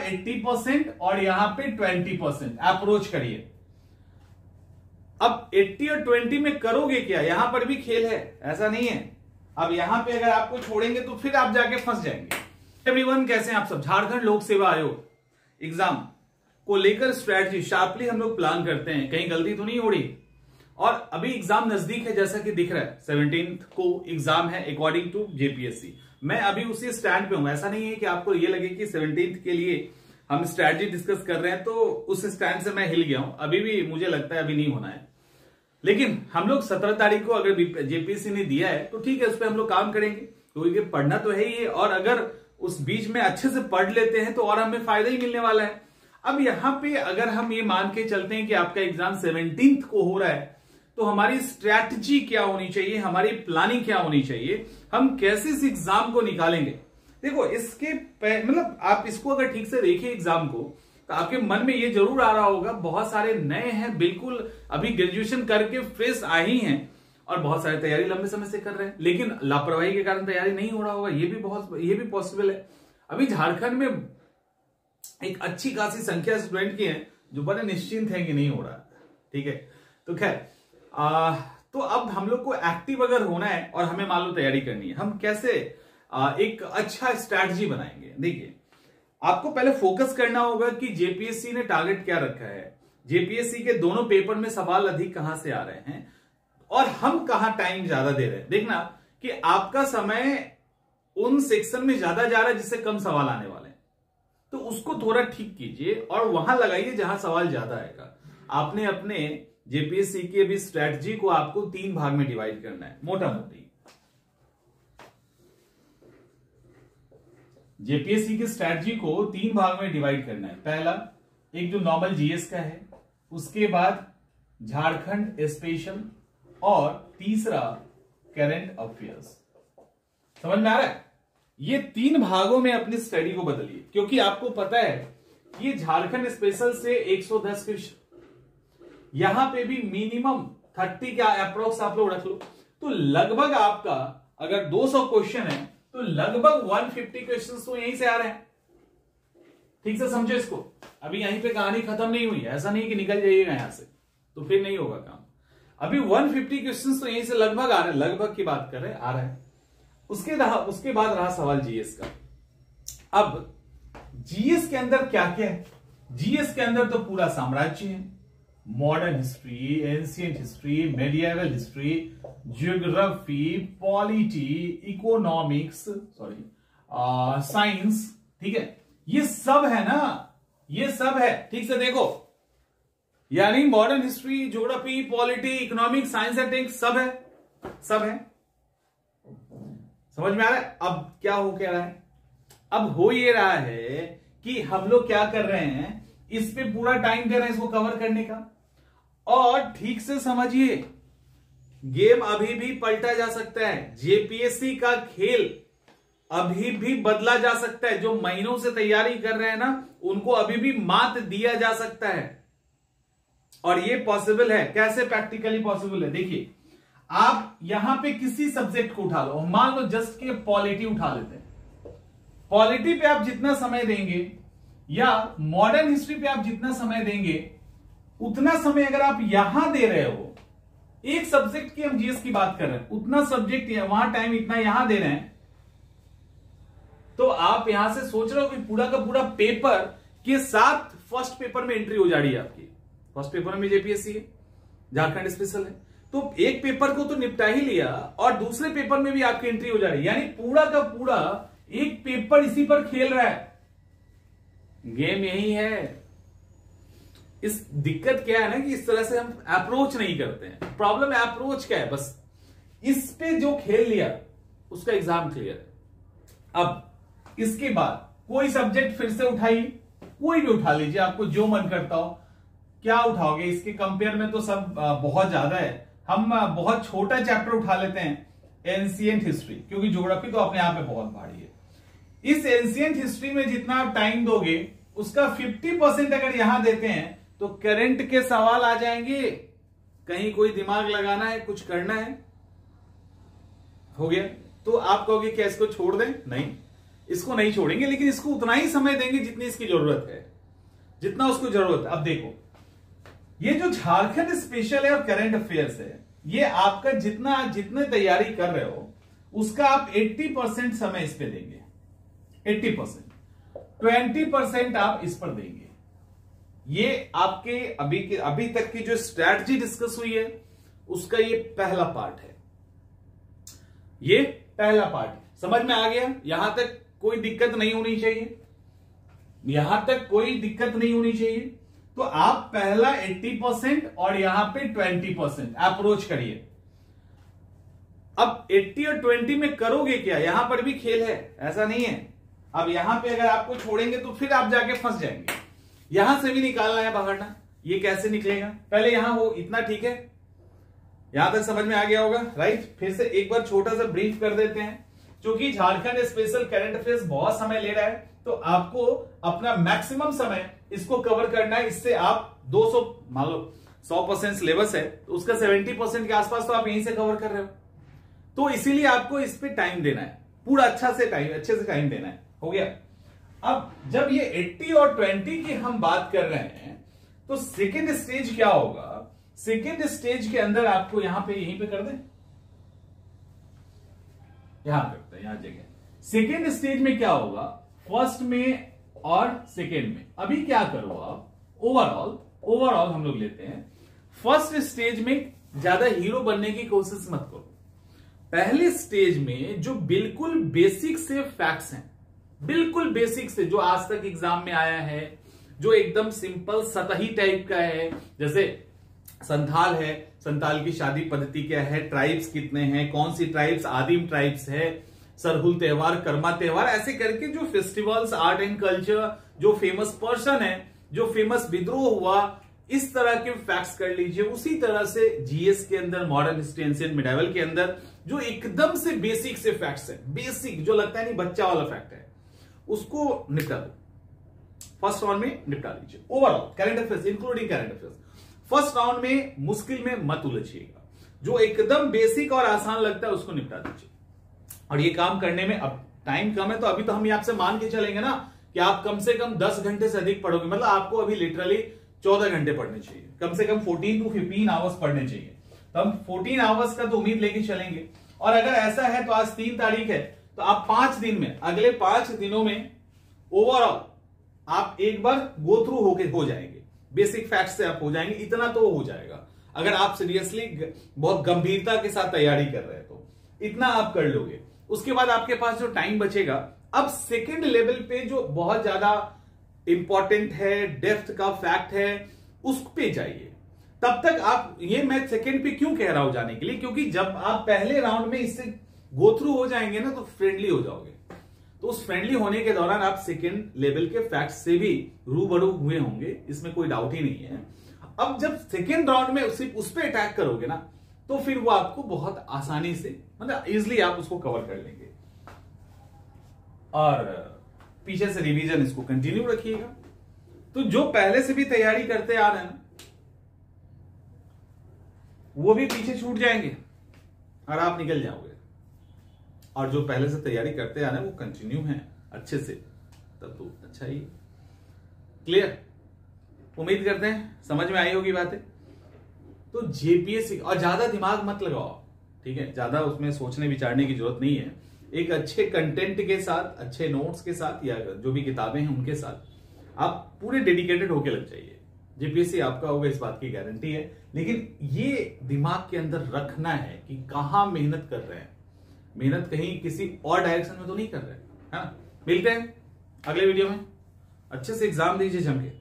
80% और यहां पे 20%। अप्रोच करिए। अब 80 और 20 में करोगे क्या, यहां पर भी खेल है, ऐसा नहीं है। अब यहां पे अगर आपको छोड़ेंगे तो फिर आप जाके फंस जाएंगे। एवरीवन, कैसे हैं आप सब। झारखंड लोक सेवा आयोग एग्जाम को लेकर स्ट्रैटेजी शार्पली हम लोग प्लान करते हैं, कहीं गलती तो नहीं हो रही। और अभी एग्जाम नजदीक है, जैसा कि दिख रहा है 17 को एग्जाम है अकॉर्डिंग टू जेपीएससी। मैं अभी उसी स्टैंड पे हूं। ऐसा नहीं है कि आपको ये लगे कि 17 के लिए हम स्ट्रैटेजी डिस्कस कर रहे हैं तो उस स्टैंड से मैं हिल गया हूं। अभी भी मुझे लगता है अभी नहीं होना है, लेकिन हम लोग 17 तारीख को अगर जेपीएससी ने दिया है तो ठीक है, उस पर हम लोग काम करेंगे, क्योंकि पढ़ना तो है ही है। और अगर उस बीच में अच्छे से पढ़ लेते हैं तो और हमें फायदा ही मिलने वाला है। अब यहां पे अगर हम ये मान के चलते हैं कि आपका एग्जाम 17 को हो रहा है, तो हमारी स्ट्रैटेजी क्या होनी चाहिए, हमारी प्लानिंग क्या होनी चाहिए, हम कैसे इस एग्जाम को निकालेंगे। देखो, इसके मतलब आप इसको अगर ठीक से देखिए एग्जाम को, तो आपके मन में ये जरूर आ रहा होगा, बहुत सारे नए हैं, बिल्कुल अभी ग्रेजुएशन करके फ्रेश आए ही हैं और बहुत सारी तैयारी लंबे समय से कर रहे हैं, लेकिन लापरवाही के कारण तैयारी नहीं हो रहा होगा। ये भी पॉसिबल है। अभी झारखंड में एक अच्छी खासी संख्या स्टूडेंट की है जो बड़े निश्चिंत है कि नहीं हो रहा। ठीक है, तो खैर तो अब हम लोग को एक्टिव अगर होना है और हमें मान लो तैयारी करनी है, हम कैसे एक अच्छा स्ट्रैटेजी बनाएंगे। देखिए, आपको पहले फोकस करना होगा कि जेपीएससी ने टारगेट क्या रखा है, जेपीएससी के दोनों पेपर में सवाल अधिक कहां से आ रहे हैं और हम कहां टाइम ज्यादा दे रहे हैं। देखना कि आपका समय उन सेक्शन में ज्यादा जा रहा है जिससे कम सवाल आने वाले हैं, तो उसको थोड़ा ठीक कीजिए और वहां लगाइए जहां सवाल ज्यादा आएगा। आपने अपने जेपीएससी की अभी स्ट्रैटेजी को आपको 3 भाग में डिवाइड करना है, मोटा मोटी। जेपीएससी की स्ट्रैटेजी को 3 भाग में डिवाइड करना है। पहला एक जो नॉर्मल जीएस का है, उसके बाद झारखंड स्पेशल और तीसरा करंट अफेयर्स। समझ में आ रहा है? ये 3 भागों में अपनी स्टडी को बदलिए, क्योंकि आपको पता है ये झारखंड स्पेशल से 110 क्वेश्चन, यहां पे भी मिनिमम 30 का अप्रोक्स आप लोग रख लो, तो लगभग आपका अगर 200 क्वेश्चन है तो लगभग 150 क्वेश्चंस तो यहीं से आ रहे हैं। ठीक से समझो इसको। अभी यहीं पे कहानी खत्म नहीं हुई है, ऐसा नहीं कि निकल जाइएगा यहां से तो फिर नहीं होगा काम। अभी 150 क्वेश्चंस तो यहीं से लगभग आ रहे हैं, लगभग की बात कर रहे हैं, आ रहा है। उसके बाद रहा सवाल जीएस का। अब जीएस के अंदर क्या क्या है? जीएस के अंदर तो पूरा साम्राज्य है, modern history, ancient history, medieval history, geography, polity, economics, science. ठीक है, ये सब है ना, ये सब है। ठीक से देखो, यानी modern history, geography, polity, economics, science and tech सब है, सब है। समझ में आ रहा है? अब क्या हो क्या रहा है? अब हो ये रहा है कि हम लोग क्या कर रहे हैं, इस पे पूरा टाइम दे रहे हैं इसको कवर करने का। और ठीक से समझिए, गेम अभी भी पलटा जा सकता है, जेपीएससी का खेल अभी भी बदला जा सकता है। जो महीनों से तैयारी कर रहे हैं ना, उनको अभी भी मात दिया जा सकता है और ये पॉसिबल है। कैसे प्रैक्टिकली पॉसिबल है? देखिए, आप यहां पे किसी सब्जेक्ट को उठा लो, मान लो जस्ट के पॉलिटी उठा लेते हैं। पॉलिटी पे आप जितना समय देंगे या मॉडर्न हिस्ट्री पे आप जितना समय देंगे, उतना समय अगर आप यहां दे रहे हो, एक सब्जेक्ट की हम जीएस की बात कर रहे हैं, उतना सब्जेक्ट वहां टाइम इतना यहां दे रहे हैं, तो आप यहां से सोच रहे हो कि पूरा का पूरा पेपर के साथ फर्स्ट पेपर में एंट्री हो जा रही है आपकी। फर्स्ट पेपर में जेपीएससी है, झारखंड स्पेशल है, तो एक पेपर को तो निपटा ही लिया और दूसरे पेपर में भी आपकी एंट्री हो जा रही है, यानी पूरा का पूरा एक पेपर इसी पर खेल रहा है। गेम यही है। इस दिक्कत क्या है ना कि इस तरह से हम अप्रोच नहीं करते हैं। प्रॉब्लम है अप्रोच क्या है, बस इस पे जो खेल लिया उसका एग्जाम क्लियर है। अब इसके बाद कोई सब्जेक्ट फिर से उठाइए, कोई भी उठा लीजिए, आपको जो मन करता हो। क्या उठाओगे? इसके कंपेयर में तो सब बहुत ज्यादा है। हम बहुत छोटा चैप्टर उठा लेते हैं, एंशिएंट हिस्ट्री, क्योंकि ज्योग्राफी तो अपने आप में बहुत भारी है। इस एंशिएंट हिस्ट्री में जितना आप टाइम दोगे उसका 50% अगर यहां देते हैं तो करंट के सवाल आ जाएंगे। कहीं कोई दिमाग लगाना है, कुछ करना है, हो गया। तो आप कहोगे क्या इसको छोड़ दें? नहीं, इसको नहीं छोड़ेंगे, लेकिन इसको उतना ही समय देंगे जितनी इसकी जरूरत है, जितना उसको जरूरत है। अब देखो, ये जो झारखंड स्पेशल है और करंट अफेयर्स है, ये आपका जितने तैयारी कर रहे हो उसका आप 80% समय इस पे देंगे, 80%, 20% आप इस पर देंगे। ये आपके अभी तक की जो स्ट्रैटेजी डिस्कस हुई है उसका ये पहला पार्ट है, ये पहला पार्ट है। समझ में आ गया? यहां तक कोई दिक्कत नहीं होनी चाहिए, यहां तक कोई दिक्कत नहीं होनी चाहिए। तो आप पहला 80% और यहां पे 20% अप्रोच करिए। अब 80 और 20 में करोगे क्या, यहां पर भी खेल है, ऐसा नहीं है। अब यहां पे अगर आपको छोड़ेंगे तो फिर आप जाके फंस जाएंगे। यहां से भी निकालना है बाहर ना, ये कैसे निकलेगा? पहले यहां हो, इतना ठीक है, यहां तक समझ में आ गया होगा, राइट? फिर से एक बार छोटा सा ब्रीफ कर देते हैं। क्योंकि झारखंड स्पेशल करंट अफेयर्स बहुत समय ले रहा है, तो आपको अपना मैक्सिमम समय इसको कवर करना है। इससे आप 200 मान लो 100% सिलेबस है तो उसका 70% के आसपास तो आप यहीं से कवर कर रहे हो, तो इसीलिए आपको इस पे टाइम देना है, पूरा अच्छे से टाइम देना है। हो गया? अब जब ये 80 और 20 की हम बात कर रहे हैं तो सेकेंड स्टेज क्या होगा? सेकेंड स्टेज के अंदर आपको यहीं पे कर दें, यहां करते हैं, यहां जगह। सेकेंड स्टेज में क्या होगा? फर्स्ट में और सेकेंड में अभी क्या करो आप, ओवरऑल हम लोग लेते हैं। फर्स्ट स्टेज में ज्यादा हीरो बनने की कोशिश मत करो। पहले स्टेज में जो बिल्कुल बेसिक से फैक्ट्स हैं, बिल्कुल बेसिक से जो आज तक एग्जाम में आया है, जो एकदम सिंपल सतही टाइप का है, जैसे संथाल है, संथाल की शादी पद्धति क्या है, ट्राइब्स कितने हैं, कौन सी ट्राइब्स आदिम ट्राइब्स है, सरहुल त्योहार, कर्मा त्योहार, ऐसे करके जो फेस्टिवल्स, आर्ट एंड कल्चर, जो फेमस पर्सन है, जो फेमस विद्रोह हुआ, इस तरह के फैक्ट्स कर लीजिए। उसी तरह से जीएस के अंदर, मॉडर्न हिस्ट्री, एंशिएंट मिडाइवल के अंदर जो एकदम से बेसिक से फैक्ट्स है, बेसिक जो लगता है नहीं बच्चा वाला फैक्ट है, उसको निपटा दो, फर्स्ट राउंड में निपटा लीजिए। Overall current affairs including current affairs first round में मुश्किल में मत उलझिएगा, जो एकदम बेसिक और आसान लगता है उसको निपटा दीजिए। और ये काम करने में अब टाइम कम है, तो अभी तो हम आपसे मान के चलेंगे ना कि आप कम से कम 10 घंटे से अधिक पढ़ोगे, मतलब आपको अभी लिटरली 14 घंटे पढ़ने चाहिए, कम से कम 14 to 15 आवर्स पढ़ने चाहिए। तो हम 14 आवर्स का तो उम्मीद लेके चलेंगे। और अगर ऐसा है तो आज 3 तारीख है, तो आप 5 दिन में, अगले 5 दिनों में ओवरऑल आप एक बार गो थ्रू हो जाएंगे, बेसिक फैक्ट से आप हो जाएंगे, इतना तो हो जाएगा। अगर आप सीरियसली बहुत गंभीरता के साथ तैयारी कर रहे हैं तो इतना आप कर लोगे। उसके बाद आपके पास जो टाइम बचेगा, अब सेकेंड लेवल पे जो बहुत ज्यादा इंपॉर्टेंट है, डेप्थ का फैक्ट है, उस पे जाइए। तब तक आप, ये मैं सेकेंड पे क्यों कह रहा हूं जाने के लिए, क्योंकि जब आप पहले राउंड में इससे गो थ्रू हो जाएंगे ना तो फ्रेंडली हो जाओगे। तो उस फ्रेंडली होने के दौरान आप सेकेंड लेवल के फैक्ट से भी रूबरू हुए होंगे, इसमें कोई डाउट ही नहीं है। अब जब सेकेंड राउंड में सिर्फ उस पर अटैक करोगे ना, तो फिर वो आपको बहुत आसानी से, मतलब इजिली आप उसको कवर कर लेंगे। और पीछे से रिवीजन इसको कंटिन्यू रखिएगा। तो जो पहले से भी तैयारी करते आ रहे हैं ना, वो भी पीछे छूट जाएंगे और आप निकल जाओगे। और जो पहले से तैयारी करते आ रहे हैं वो कंटिन्यू है अच्छे से, तब तो अच्छा ही। क्लियर? उम्मीद करते हैं समझ में आई होगी बातें। तो जेपीएससी, और ज्यादा दिमाग मत लगाओ, ठीक है? ज्यादा उसमें सोचने विचारने की जरूरत नहीं है। एक अच्छे कंटेंट के साथ, अच्छे नोट्स के साथ, या जो भी किताबें हैं उनके साथ आप पूरे डेडिकेटेड होके लग जाइए। जेपीएससी आपका होगा, इस बात की गारंटी है। लेकिन ये दिमाग के अंदर रखना है कि कहां मेहनत कर रहे हैं, मेहनत कहीं किसी और डायरेक्शन में तो नहीं कर रहे हैं, है ना? मिलते हैं अगले वीडियो में। अच्छे से एग्जाम दीजिए जम के।